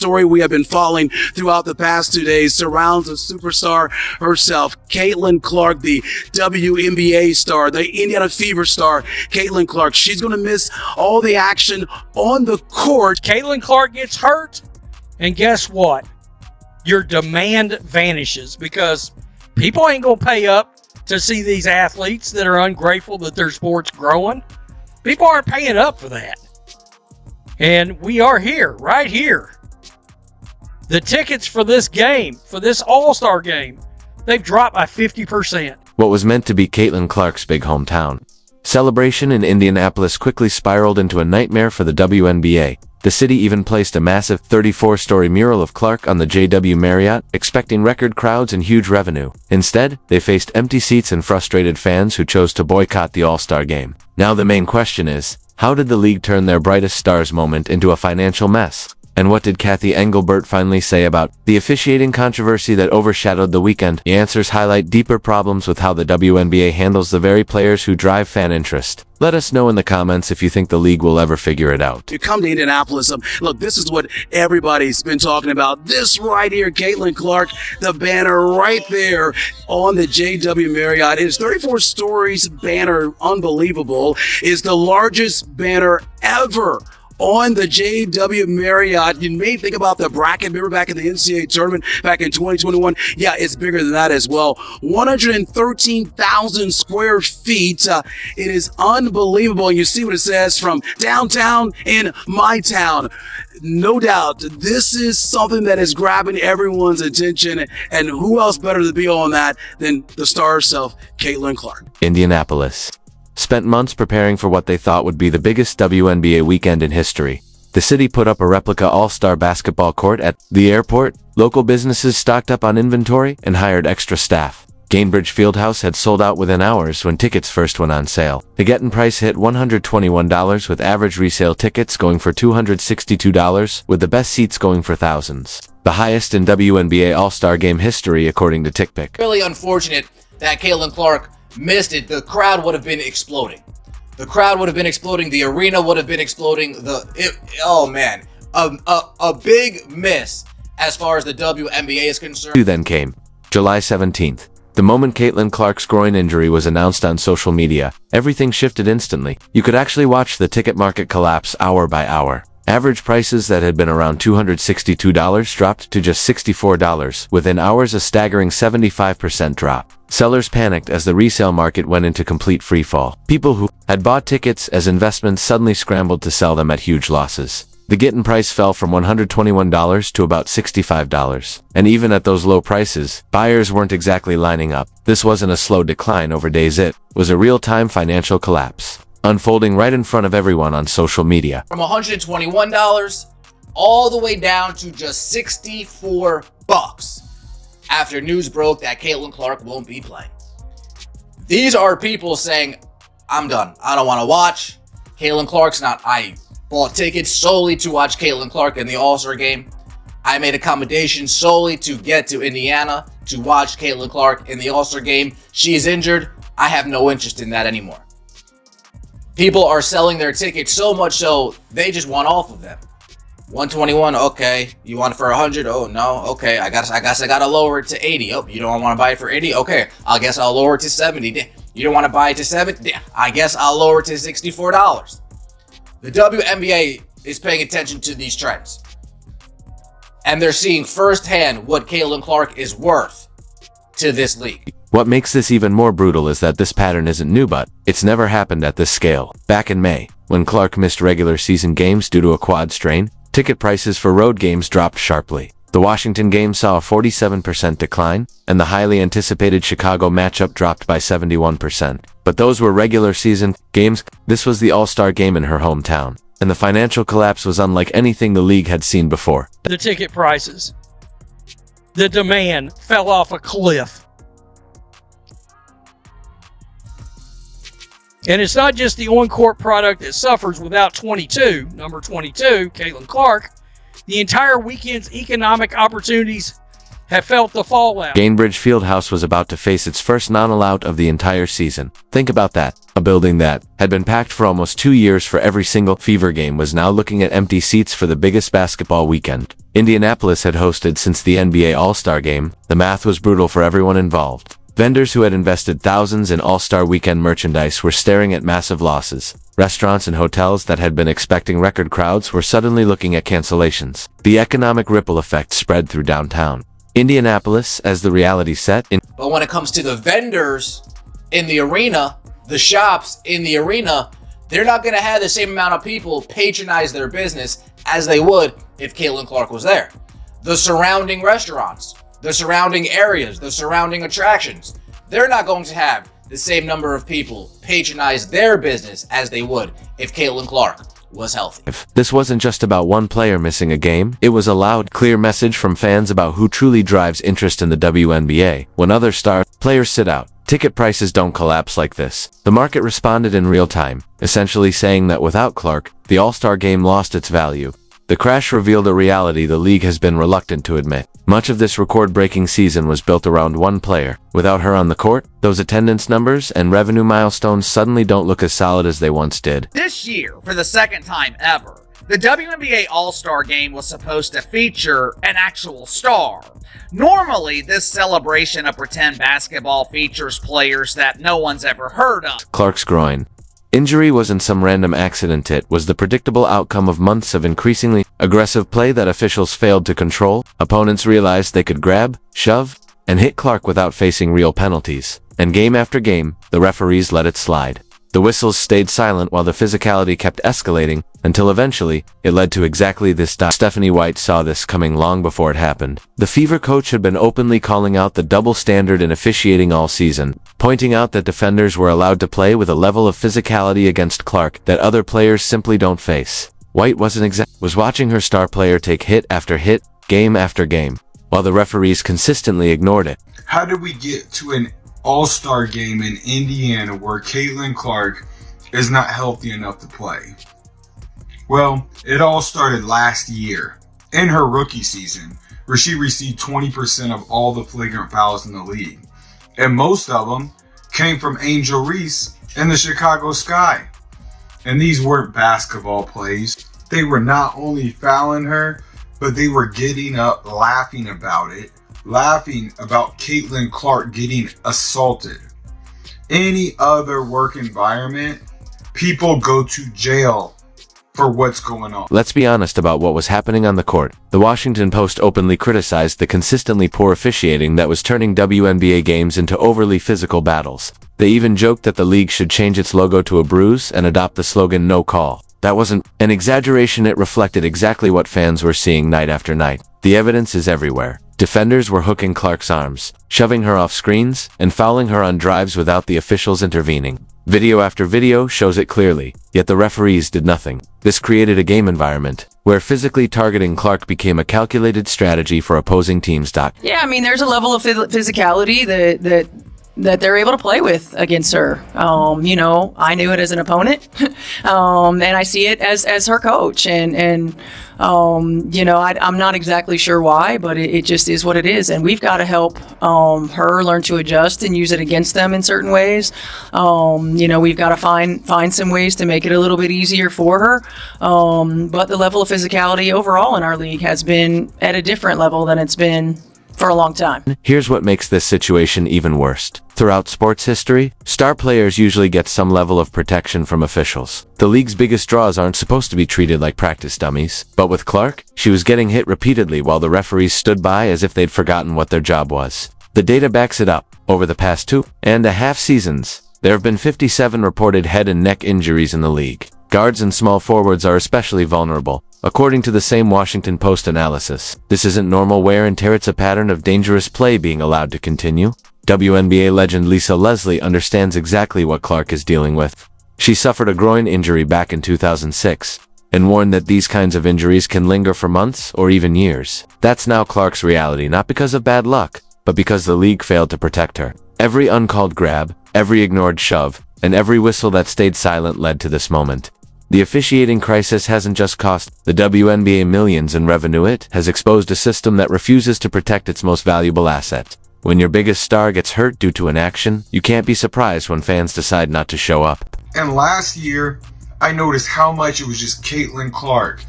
story we have been following throughout the past 2 days surrounds a superstar herself, Caitlin Clark, the WNBA star, the Indiana Fever star, Caitlin Clark. She's going to miss all the action on the court. Caitlin Clark gets hurt, and guess what? Your demand vanishes because people ain't going to pay up to see these athletes that are ungrateful that their sport's growing. People aren't paying up for that. And we are here, right here. The tickets for this game, for this All-Star game, they've dropped by 50%. What was meant to be Caitlin Clark's big hometown celebration in Indianapolis quickly spiraled into a nightmare for the WNBA. The city even placed a massive 34-story mural of Clark on the JW Marriott, expecting record crowds and huge revenue. Instead, they faced empty seats and frustrated fans who chose to boycott the All-Star Game. Now the main question is, how did the league turn their brightest stars moment into a financial mess? And what did Kathy Engelbert finally say about the officiating controversy that overshadowed the weekend? The answers highlight deeper problems with how the WNBA handles the very players who drive fan interest. Let us know in the comments if you think the league will ever figure it out. To come to Indianapolis, look, this is what everybody's been talking about. This right here, Caitlin Clark, the banner right there on the JW Marriott. It is 34 stories banner, unbelievable. Is the largest banner ever on the JW Marriott. You may think about the bracket. Remember back in the NCAA tournament back in 2021? Yeah, it's bigger than that as well. 113,000 square feet. It is unbelievable. And you see what it says, from downtown in my town. No doubt, this is something that is grabbing everyone's attention. And who else better to be on that than the star herself, Caitlin Clark. Indianapolis spent months preparing for what they thought would be the biggest WNBA weekend in history. The city put up a replica all-star basketball court at the airport, local businesses stocked up on inventory, and hired extra staff. Gainbridge Fieldhouse had sold out within hours when tickets first went on sale. The get-in price hit $121, with average resale tickets going for $262, with the best seats going for thousands. The highest in WNBA All-Star Game history, according to TickPick. Really unfortunate that Caitlin Clark missed it. The crowd would have been exploding. The crowd would have been exploding. The arena would have been exploding. Oh man, a big miss as far as the WNBA is concerned. Then came July 17th. The moment Caitlin Clark's groin injury was announced on social media, everything shifted instantly. You could actually watch the ticket market collapse hour by hour. Average prices that had been around $262 dropped to just $64. Within hours, a staggering 75% drop. Sellers panicked as the resale market went into complete freefall. People who had bought tickets as investments suddenly scrambled to sell them at huge losses. The get-in price fell from $121 to about $65. And even at those low prices, buyers weren't exactly lining up. This wasn't a slow decline over days, it was a real-time financial collapse, unfolding right in front of everyone on social media. From $121 all the way down to just $64 after news broke that Caitlin Clark won't be playing. These are people saying, I'm done. I don't want to watch. Caitlin Clark's not. I bought tickets solely to watch Caitlin Clark in the All-Star Game. I made accommodations solely to get to Indiana to watch Caitlin Clark in the All-Star Game. She's injured. I have no interest in that anymore. People are selling their tickets so much so they just want off of them. 121, okay. You want it for 100? Oh no, okay. I guess I gotta lower it to 80. Oh, you don't want to buy it for 80? Okay, I guess I'll lower it to 70. You don't want to buy it to 70? I guess I'll lower it to $64. The WNBA is paying attention to these trends, and they're seeing firsthand what Caitlin Clark is worth to this league. What makes this even more brutal is that this pattern isn't new, but it's never happened at this scale. Back in May, when Clark missed regular season games due to a quad strain, ticket prices for road games dropped sharply. The Washington game saw a 47% decline, and the highly anticipated Chicago matchup dropped by 71%. But those were regular season games. This was the All-Star Game in her hometown, and the financial collapse was unlike anything the league had seen before. The ticket prices, the demand fell off a cliff. And it's not just the on-court product that suffers without number 22, Caitlin Clark. The entire weekend's economic opportunities have felt the fallout. Gainbridge Fieldhouse was about to face its first non-allout of the entire season. Think about that. A building that had been packed for almost 2 years for every single Fever game was now looking at empty seats for the biggest basketball weekend Indianapolis had hosted since the NBA All-Star Game. The math was brutal for everyone involved. Vendors who had invested thousands in All-Star Weekend merchandise were staring at massive losses. Restaurants and hotels that had been expecting record crowds were suddenly looking at cancellations. The economic ripple effect spread through downtown Indianapolis as the reality set in. But when it comes to the vendors in the arena, the shops in the arena, they're not going to have the same amount of people patronize their business as they would if Caitlin Clark was there. The surrounding restaurants, the surrounding areas, the surrounding attractions, they're not going to have the same number of people patronize their business as they would if Caitlin Clark was healthy. This wasn't just about one player missing a game. It was a loud, clear message from fans about who truly drives interest in the WNBA. When other star players sit out, ticket prices don't collapse like this. The market responded in real time, essentially saying that without Clark, the All-Star Game lost its value. The crash revealed a reality the league has been reluctant to admit. Much of this record-breaking season was built around one player. Without her on the court, those attendance numbers and revenue milestones suddenly don't look as solid as they once did. This year, for the second time ever, the WNBA All-Star Game was supposed to feature an actual star. Normally, this celebration of pretend basketball features players that no one's ever heard of. Clark's groin injury wasn't some random accident. It was the predictable outcome of months of increasingly aggressive play that officials failed to control. Opponents realized they could grab, shove, and hit Clark without facing real penalties. And game after game, the referees let it slide. The whistles stayed silent while the physicality kept escalating, until eventually, it led to exactly this. Stephanie White saw this coming long before it happened. The Fever coach had been openly calling out the double standard in officiating all season, pointing out that defenders were allowed to play with a level of physicality against Clark that other players simply don't face. White was watching her star player take hit after hit, game after game, while the referees consistently ignored it. How did we get to an All-Star Game in Indiana where Caitlin Clark is not healthy enough to play? Well, it all started last year, in her rookie season, where she received 20% of all the flagrant fouls in the league. And most of them came from Angel Reese and the Chicago Sky. And these weren't basketball plays. They were not only fouling her, but they were getting up laughing about it. Laughing about Caitlin Clark getting assaulted. Any other work environment, people go to jail for what's going on. Let's be honest about what was happening on the court. The Washington Post openly criticized the consistently poor officiating that was turning WNBA games into overly physical battles. They even joked that the league should change its logo to a bruise and adopt the slogan "No Call." That wasn't an exaggeration. It reflected exactly what fans were seeing night after night. The evidence is everywhere. Defenders were hooking Clark's arms, shoving her off screens, and fouling her on drives without the officials intervening. Video after video shows it clearly, yet the referees did nothing. This created a game environment where physically targeting Clark became a calculated strategy for opposing teams. Yeah, I mean, there's a level of physicality that they're able to play with against her. I knew it as an opponent, and I see it as her coach. And I'm not exactly sure why, but it just is what it is. And we've got to help her learn to adjust and use it against them in certain ways. We've got to find some ways to make it a little bit easier for her. But the level of physicality overall in our league has been at a different level than it's been for a long time. Here's what makes this situation even worse. Throughout sports history, star players usually get some level of protection from officials. The league's biggest draws aren't supposed to be treated like practice dummies. But with Clark, she was getting hit repeatedly while the referees stood by as if they'd forgotten what their job was. The data backs it up. Over the past 2.5 seasons, there have been 57 reported head and neck injuries in the league. Guards and small forwards are especially vulnerable, according to the same Washington Post analysis. This isn't normal wear and tear, it's a pattern of dangerous play being allowed to continue. WNBA legend Lisa Leslie understands exactly what Clark is dealing with. She suffered a groin injury back in 2006, and warned that these kinds of injuries can linger for months or even years. That's now Clark's reality, not because of bad luck, but because the league failed to protect her. Every uncalled grab, every ignored shove, and every whistle that stayed silent led to this moment. The officiating crisis hasn't just cost the WNBA millions in revenue, it has exposed a system that refuses to protect its most valuable asset. When your biggest star gets hurt due to an action, you can't be surprised when fans decide not to show up. And last year, I noticed how much it was just Caitlin Clark.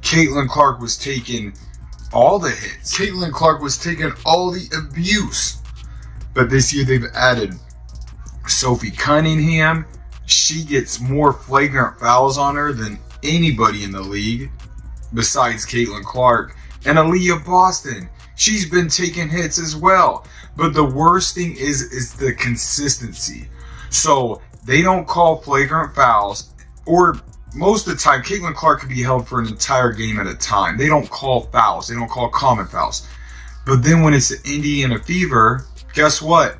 Caitlin Clark was taking all the hits. Caitlin Clark was taking all the abuse. But this year they've added Sophie Cunningham. She gets more flagrant fouls on her than anybody in the league besides Caitlin Clark. And Aaliyah Boston, she's been taking hits as well. But the worst thing is the consistency. So they don't call flagrant fouls, or most of the time, Caitlin Clark could be held for an entire game at a time. They don't call fouls. They don't call common fouls. But then when it's the Indiana Fever, guess what?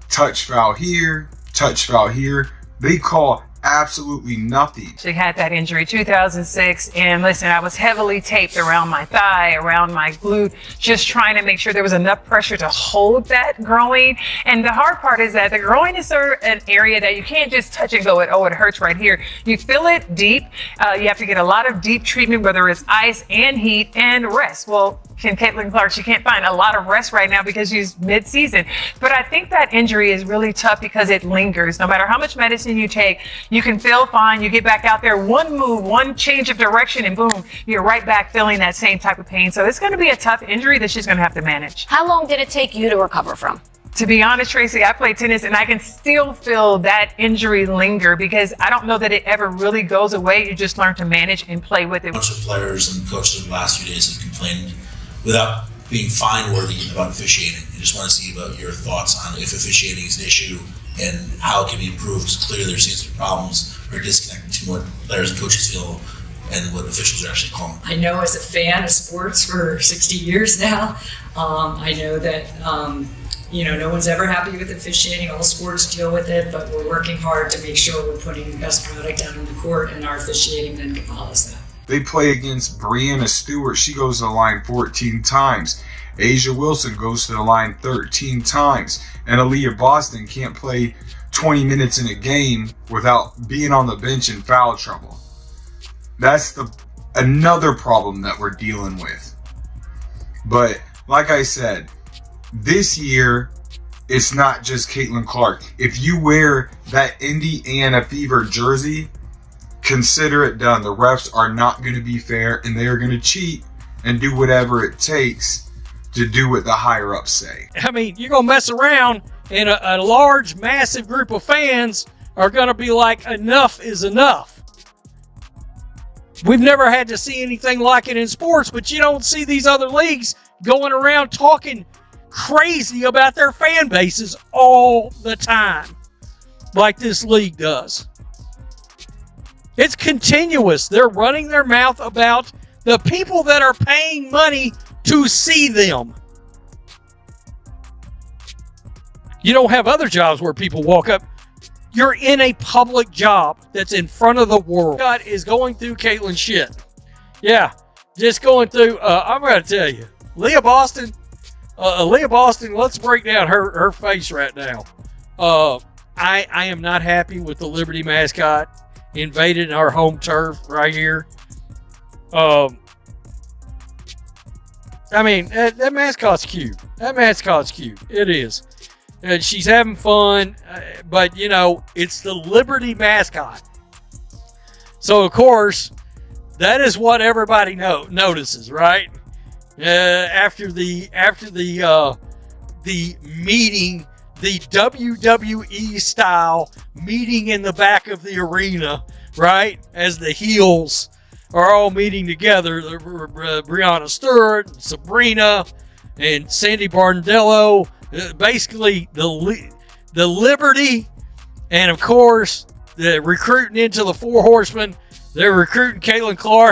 Touch foul here, touch foul here. They call absolutely nothing. She had that injury 2006, and listen, I was heavily taped around my thigh, around my glute, just trying to make sure there was enough pressure to hold that groin. And the hard part is that the groin is an area that you can't just touch and go, it hurts right here. You feel it deep. You have to get a lot of deep treatment, whether it's ice and heat and rest. Well, Caitlin Clark, she can't find a lot of rest right now because she's mid-season. But I think that injury is really tough because it lingers. No matter how much medicine you take, you can feel fine. You get back out there, one move, one change of direction, and boom, you're right back feeling that same type of pain. So it's going to be a tough injury that she's going to have to manage. How long did it take you to recover from? To be honest, Tracy, I play tennis and I can still feel that injury linger because I don't know that it ever really goes away. You just learn to manage and play with it. A bunch of players and coaches in the last few days have complained without being fine-worthy about officiating. I just want to see about your thoughts on if officiating is an issue and how it can be improved. Clearly there seems to be problems or disconnect between what players and coaches feel and what officials are actually calling. I know as a fan of sports for 60 years now, I know that no one's ever happy with officiating. All sports deal with it, but we're working hard to make sure we're putting the best product out on the court, and our officiating then follows that. They play against Breanna Stewart. She goes to the line 14 times. Asia Wilson goes to the line 13 times. And Aaliyah Boston can't play 20 minutes in a game without being on the bench in foul trouble. That's another problem that we're dealing with. But like I said, this year, it's not just Caitlin Clark. If you wear that Indiana Fever jersey, consider it done. The refs are not going to be fair, and they are going to cheat and do whatever it takes to do what the higher-ups say. I mean, you're going to mess around, and a large, massive group of fans are going to be like, enough is enough. We've never had to see anything like it in sports, but you don't see these other leagues going around talking crazy about their fan bases all the time like this league does. It's continuous. They're running their mouth about the people that are paying money to see them. You don't have other jobs where people walk up. You're in a public job that's in front of the world. God is going through Caitlin shit. Yeah, just going through, I'm going to tell you, Aaliyah Boston, let's break down her face right now. I am not happy with the Liberty mascot invaded our home turf right here. I mean, that mascot's cute. It is. And she's having fun, but, it's the Liberty mascot. So, of course, that is what everybody notices, right? After the meeting, the WWE style meeting in the back of the arena, right? As the heels are all meeting together, Breanna Stewart, and Sabrina, and Sandy Barndello, basically the Liberty, and of course the recruiting into the Four Horsemen. They're recruiting Caitlin Clark.